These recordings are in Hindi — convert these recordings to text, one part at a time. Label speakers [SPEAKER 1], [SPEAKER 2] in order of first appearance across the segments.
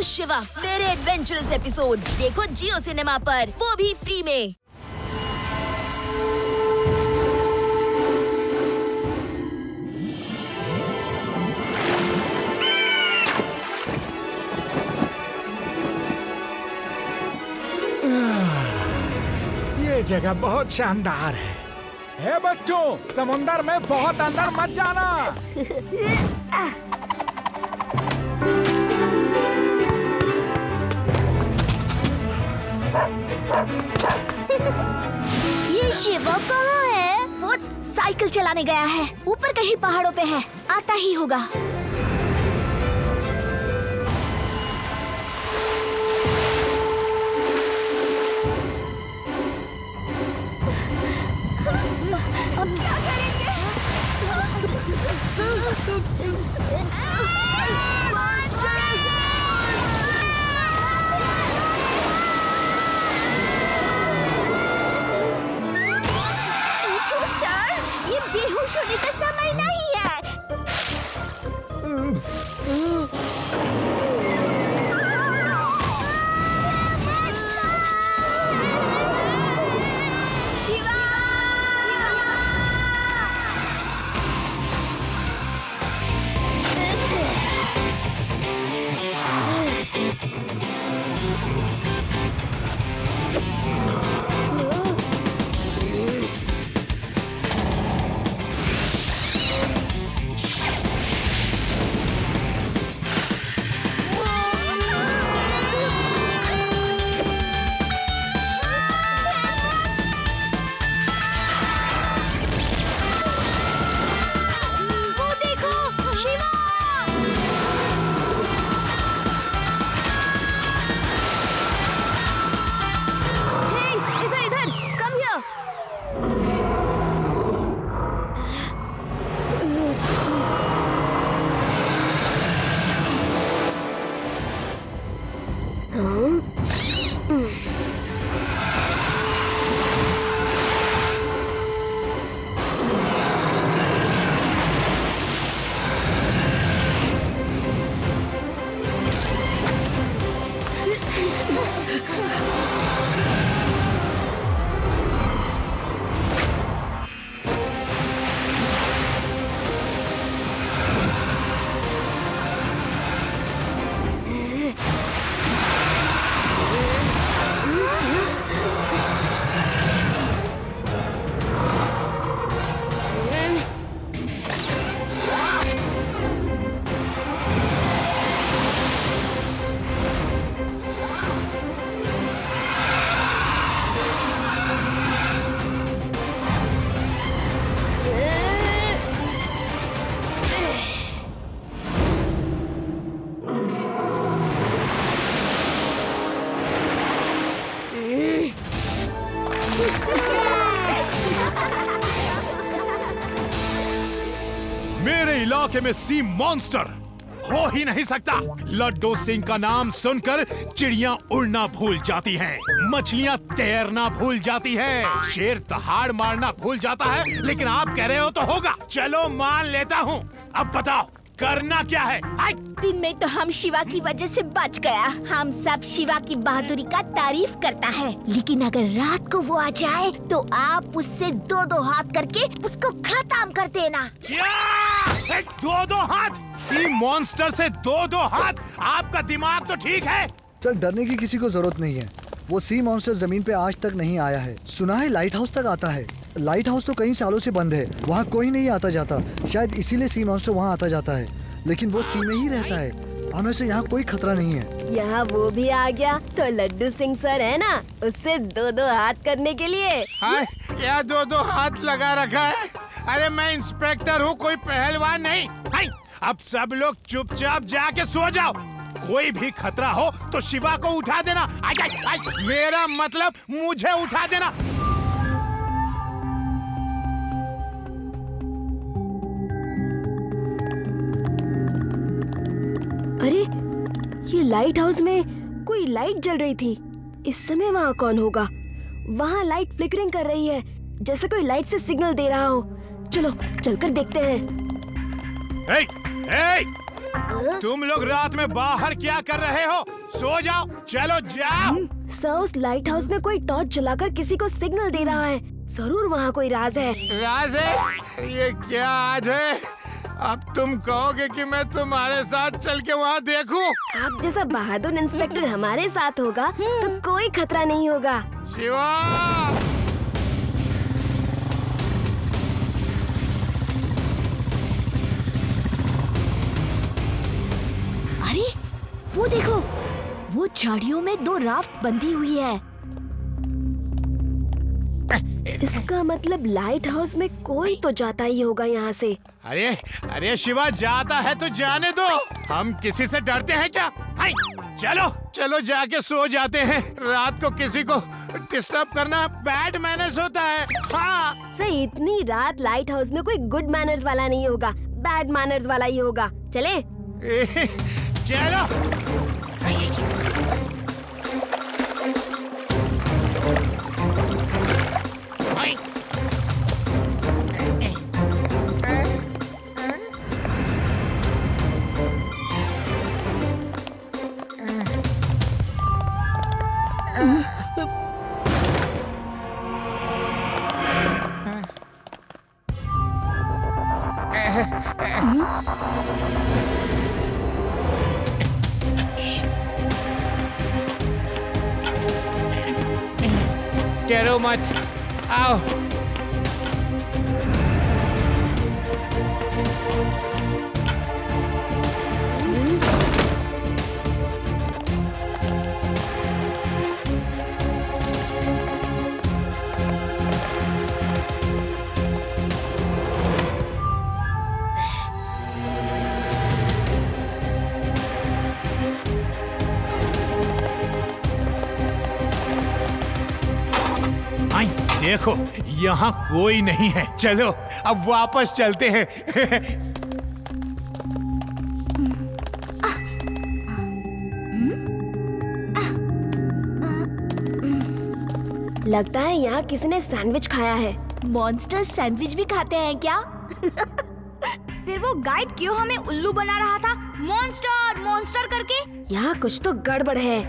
[SPEAKER 1] शिवा मेरे एडवेंचरस एपिसोड देखो जियो सिनेमा पर, वो भी फ्री में।
[SPEAKER 2] ये जगह बहुत शानदार है। हे बच्चों, समुंदर में बहुत अंदर मत जाना।
[SPEAKER 3] ये शिवा कहाँ है? वो साइकिल चलाने गया है, ऊपर कहीं पहाड़ों पे है, आता ही होगा। अब क्या करेंगे? उठो सर, ये बेहोश होने का समय नहीं है। शिवा! वो देखो, शिवा! हे, इधर इधर, कम हियर।
[SPEAKER 4] मेरे इलाके में सी मॉन्स्टर हो ही नहीं सकता। लड्डू सिंह का नाम सुनकर चिड़ियां उड़ना भूल जाती हैं, मछलियां तैरना भूल जाती हैं, शेर दहाड़ मारना भूल जाता है, लेकिन आप कह रहे हो तो होगा। चलो मान लेता हूँ। अब बताओ करना क्या है?
[SPEAKER 3] दिन में तो हम शिवा की वजह से बच गया। हम सब शिवा की बहादुरी का तारीफ करता है, लेकिन अगर रात को वो आ जाए तो आप उससे दो दो हाथ करके उसको खत्म कर देना।
[SPEAKER 4] क्या? दो दो हाथ? सी मॉन्स्टर से दो दो हाथ? आपका दिमाग तो ठीक है?
[SPEAKER 5] चल, डरने की किसी को जरूरत नहीं है। वो सी मॉन्स्टर जमीन पे आज तक नहीं आया है। सुना है लाइट हाउस तक आता है। लाइट हाउस तो कई सालों से बंद है, वहाँ कोई नहीं आता जाता। शायद इसीलिए सी मॉन्स्टर वहाँ आता जाता है, लेकिन वो सी में ही रहता है। हमें से यहाँ कोई खतरा नहीं है।
[SPEAKER 6] यहाँ वो भी आ गया तो लड्डू सिंह सर है ना, उससे दो दो हाथ करने के लिए।
[SPEAKER 4] हाय, या दो दो हाथ लगा रखा है। अरे मैं इंस्पेक्टर हूँ, कोई पहलवान नहीं। हाय, अब सब लोग चुपचाप जाके सो जाओ। कोई भी खतरा हो तो शिवा को उठा देना। मेरा मतलब मुझे उठा देना।
[SPEAKER 6] अरे ये लाइट हाउस में कोई लाइट जल रही थी। इस समय वहाँ कौन होगा? वहाँ लाइट फ्लिकरिंग कर रही है, जैसे कोई लाइट से सिग्नल दे रहा हो। चलो चलकर देखते हैं।
[SPEAKER 4] तुम लोग रात में बाहर क्या कर रहे हो? सो जाओ, चलो जाओ।
[SPEAKER 6] सर, उस लाइट हाउस में कोई टॉर्च जलाकर किसी को सिग्नल दे रहा है। जरूर वहाँ कोई राज है।
[SPEAKER 4] राज है? ये क्या आज है? अब तुम कहोगे कि मैं तुम्हारे साथ चल के वहाँ देखूं?
[SPEAKER 6] आप जैसा बहादुर इंस्पेक्टर हमारे साथ होगा तो कोई खतरा नहीं होगा।
[SPEAKER 4] शिवा!
[SPEAKER 3] अरे वो देखो, वो झाड़ियों में 2 राफ्ट बंधी हुई है।
[SPEAKER 6] इसका मतलब लाइट हाउस में कोई तो जाता ही होगा यहाँ से।
[SPEAKER 4] अरे अरे शिवा, जाता है तो जाने दो। हम किसी से डरते हैं क्या? हाय, चलो चलो जाके सो जाते हैं। रात को किसी को डिस्टर्ब करना बैड मैनर्स होता है। हाँ।
[SPEAKER 6] सर, इतनी रात लाइट हाउस में कोई गुड मैनर्स वाला नहीं होगा, बैड मैनर्स वाला ही होगा। चले?
[SPEAKER 4] चलो। डरो मत, आओ। देखो, यहाँ कोई नहीं है। चलो अब वापस चलते हैं।
[SPEAKER 6] लगता है यहाँ किसी ने सैंडविच खाया है।
[SPEAKER 3] मॉन्स्टर सैंडविच भी खाते हैं क्या? फिर वो गाइड क्यों हमें उल्लू बना रहा था, मॉन्स्टर मॉन्स्टर करके?
[SPEAKER 6] यहाँ कुछ तो गड़बड़ है।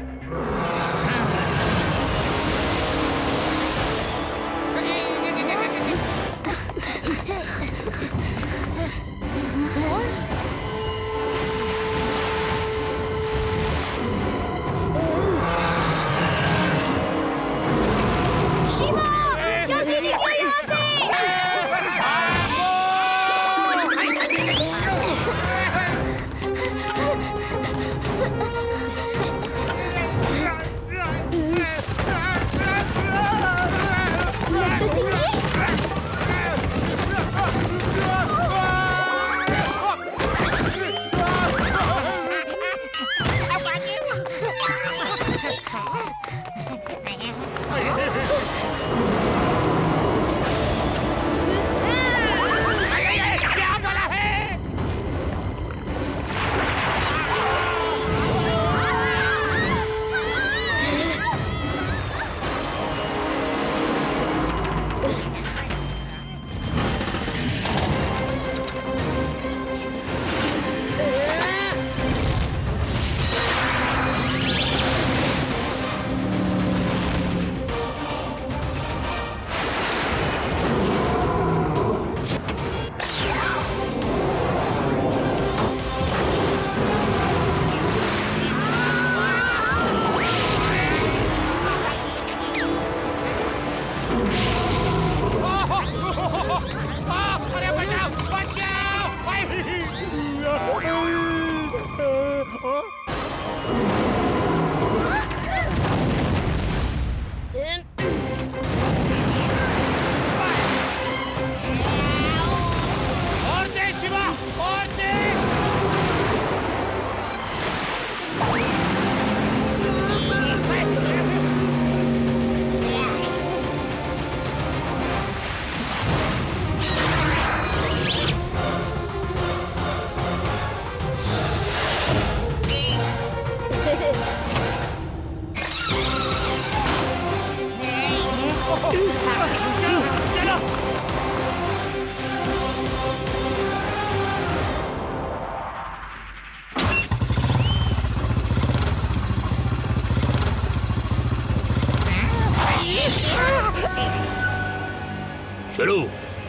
[SPEAKER 4] चलो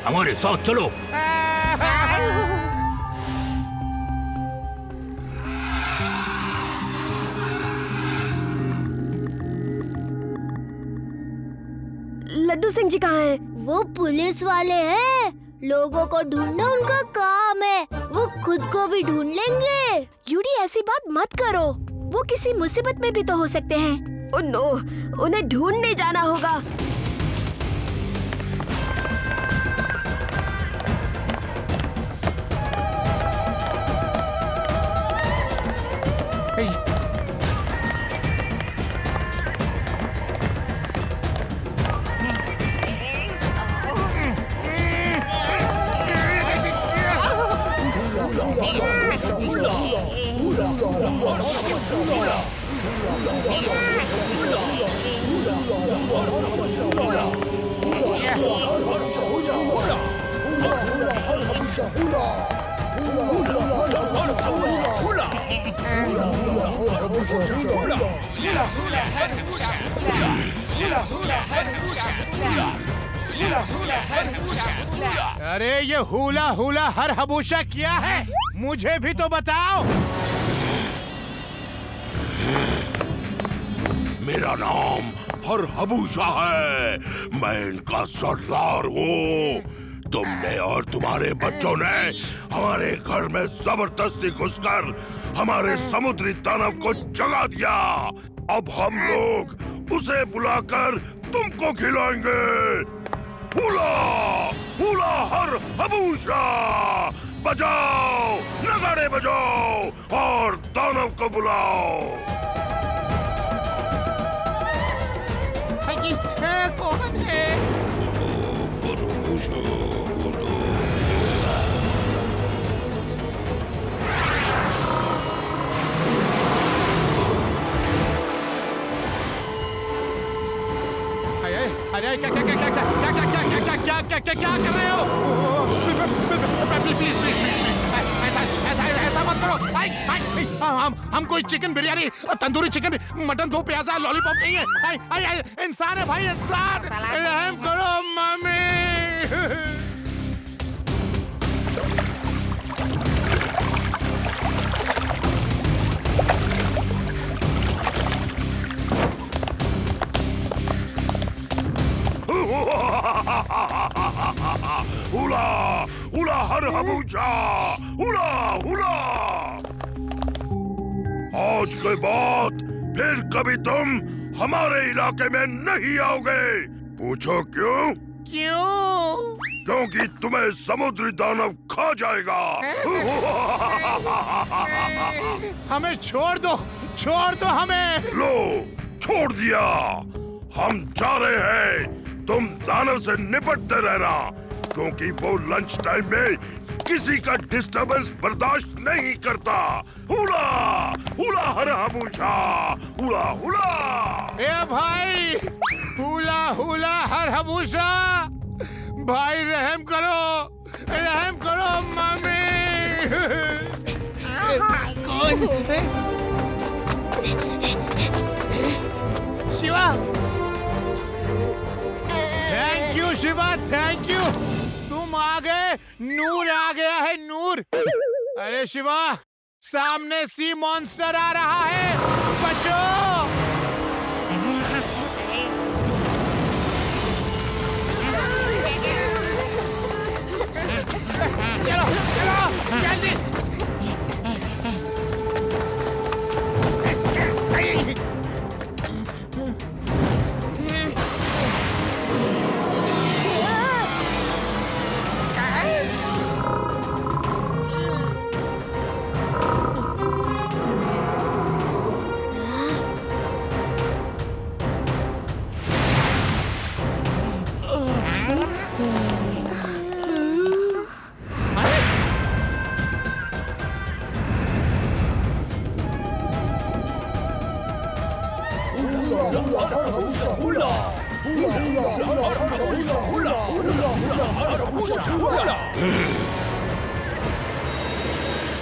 [SPEAKER 4] हमारे साथ चलो।
[SPEAKER 6] लड्डू सिंह जी कहाँ हैं?
[SPEAKER 3] वो पुलिस वाले हैं, लोगों को ढूंढना उनका काम है, वो खुद को भी ढूंढ लेंगे।
[SPEAKER 6] यूडी ऐसी बात मत करो, वो किसी मुसीबत में भी तो हो सकते हैं। ओह नो, उन्हें ढूंढने जाना होगा।
[SPEAKER 4] अरे ये हुला हुला हर हबूशा क्या है, मुझे भी तो बताओ।
[SPEAKER 7] मेरा नाम हर हबूशा है, मैं इनका सरदार हूँ। तुमने और तुम्हारे बच्चों ने हमारे घर में जबरदस्ती घुसकर हमारे समुद्री दानव को जगा दिया। अब हम लोग उसे बुलाकर तुमको खिलाएंगे। हुला हुला हर हबूशा, बजाओ नगाड़े बजाओ और दानव को बुलाओ।
[SPEAKER 4] कौन है? अरे क्या क्या क्या क्या क्या क्या क्या क्या क्या क्या क्या क्या कर रहे हो? ऐसा मत करो। हम कोई chicken biryani, tandoori chicken, mutton, 2 प्याजा, लॉलीपॉप नहीं है। इंसान है भाई, इंसान। रहम करो मम्मी।
[SPEAKER 7] हुला हुला हर हबूशा, हुला हुला। आज के बाद फिर कभी तुम हमारे इलाके में नहीं आओगे। पूछो क्यों?
[SPEAKER 4] क्यों?
[SPEAKER 7] क्योंकि तुम्हें समुद्री दानव खा जाएगा।
[SPEAKER 4] हमें छोड़ दो हमें।
[SPEAKER 7] लो, छोड़ दिया। हम जा रहे हैं, तुम दानव से निपटते रहना, क्योंकि वो लंच टाइम में किसी का डिस्टरबेंस बर्दाश्त नहीं करता। हुला हुला हर हबूशा, हुला हुला।
[SPEAKER 4] ए भाई, हुला हुला हर हबूशा, भाई रहम करो मम्मी। कौन? Shiva, thank you Shiva, thank you. तुम आ गए, नूर आ गया है, नूर। अरे शिवा, सामने सी मॉन्स्टर आ रहा है, बचो। चलो चलो जल्दी।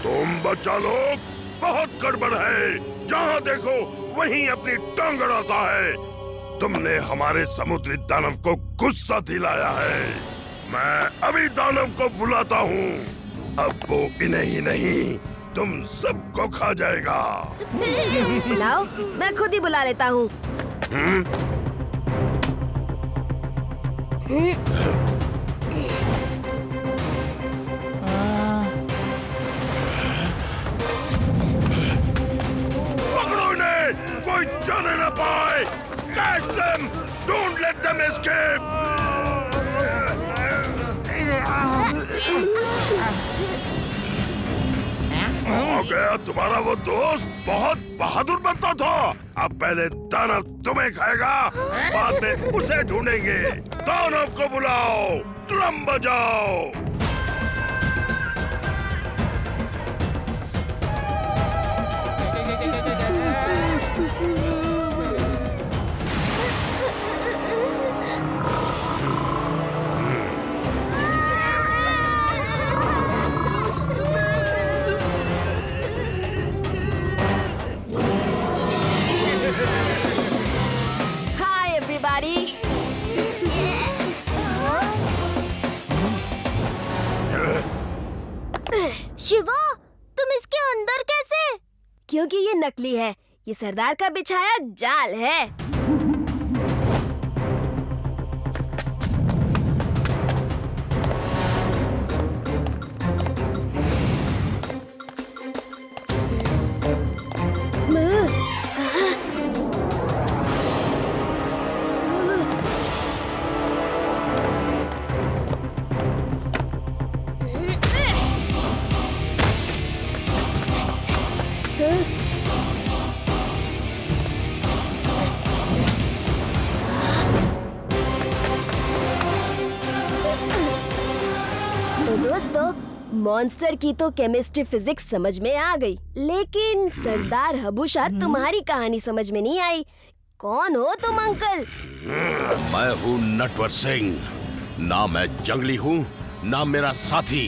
[SPEAKER 7] तुम बच्चा लोग बहुत गड़बड़ है, जहाँ देखो वहीं अपनी टांग अड़ाता है। तुमने हमारे समुद्री दानव को गुस्सा दिलाया है। मैं अभी दानव को बुलाता हूँ। अब वो इन्हें ही नहीं तुम सबको खा जाएगा।
[SPEAKER 6] बुलाओ, मैं खुद ही बुला लेता हूँ।
[SPEAKER 7] पकड़ो इन्हें, कोई जाने न पाए। Catch them! Don't let them escape! हो गया तुम्हारा वो दोस्त, बहुत बहादुर बनता था। अब पहले दानव तुम्हें खाएगा, बाद में उसे ढूंढेंगे। दानव को बुलाओ, ड्रम बजाओ।
[SPEAKER 6] Hi everybody.
[SPEAKER 3] शिवा, तुम इसके अंदर कैसे?
[SPEAKER 6] क्योंकि ये नकली है, ये सरदार का बिछाया जाल है। तो दोस्तों, मॉन्स्टर की तो केमिस्ट्री फिजिक्स समझ में आ गई, लेकिन सरदार हबूशा तुम्हारी कहानी समझ में नहीं आई। कौन हो तुम अंकल?
[SPEAKER 7] मैं हूँ नटवर सिंह। ना मैं जंगली हूँ, ना मेरा साथी।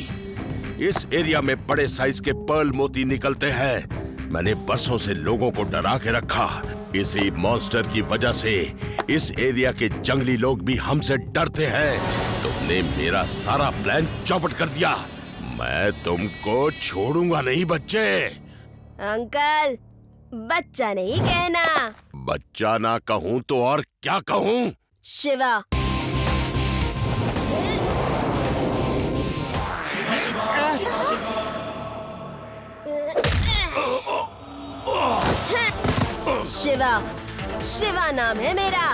[SPEAKER 7] इस एरिया में बड़े साइज के पर्ल मोती निकलते हैं। मैंने बरसों से लोगों को डरा के रखा। इसी मॉन्स्टर की वजह से इस एरिया के जंगली लोग भी हमसे डरते हैं। तुमने मेरा सारा प्लान चौपट कर दिया। मैं तुमको छोड़ूंगा नहीं बच्चे।
[SPEAKER 6] अंकल, बच्चा नहीं कहना।
[SPEAKER 7] बच्चा ना कहूँ तो और क्या कहूँ?
[SPEAKER 6] शिवा। शिवा, शिवा नाम है मेरा।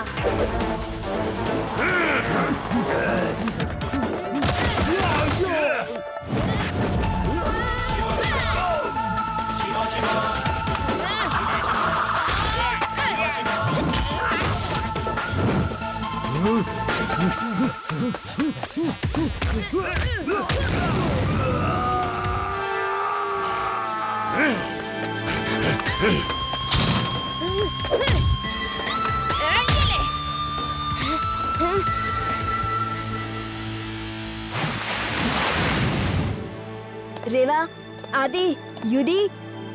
[SPEAKER 6] रेवा, आदि, यूडी,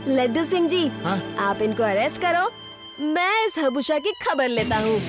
[SPEAKER 6] लड्डू सिंह जी,
[SPEAKER 2] हाँ?
[SPEAKER 6] आप इनको अरेस्ट करो। मैं इस हबूशा की खबर लेता हूँ।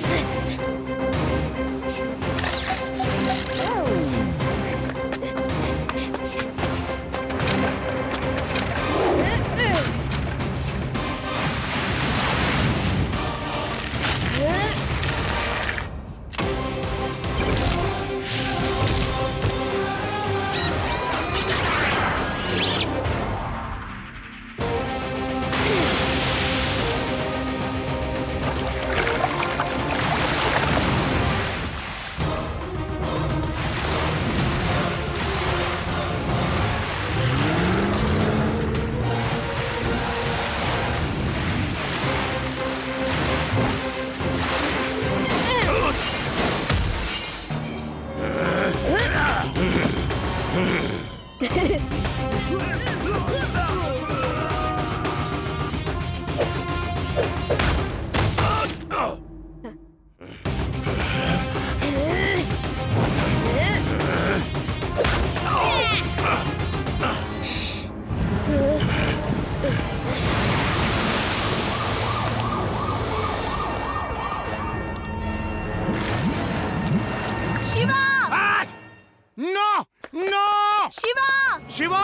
[SPEAKER 4] शिवा!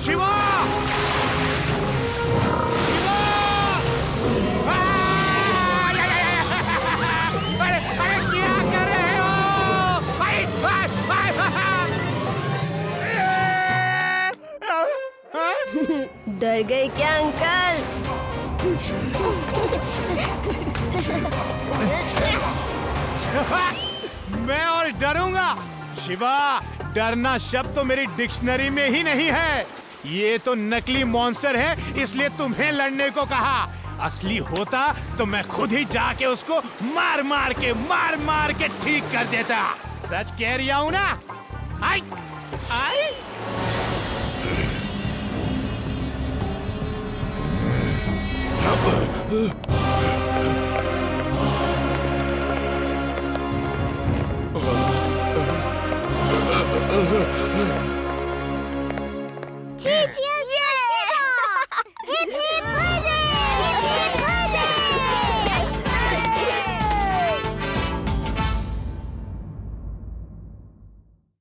[SPEAKER 4] शिवा! अरे क्या कर रहे हो?
[SPEAKER 6] डर गए क्या अंकल?
[SPEAKER 4] मैं और डरूंगा? शिवा, डरना शब्द तो मेरी डिक्शनरी में ही नहीं है। ये तो नकली मॉन्स्टर है, इसलिए तुम्हें लड़ने को कहा। असली होता तो मैं खुद ही जाके उसको मार मार के ठीक कर देता। सच कह रही हूं ना? आई आई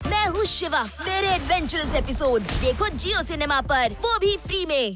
[SPEAKER 1] मैं हूँ शिवा। मेरे एडवेंचरस एपिसोड देखो जियो सिनेमा पर, वो भी फ्री में।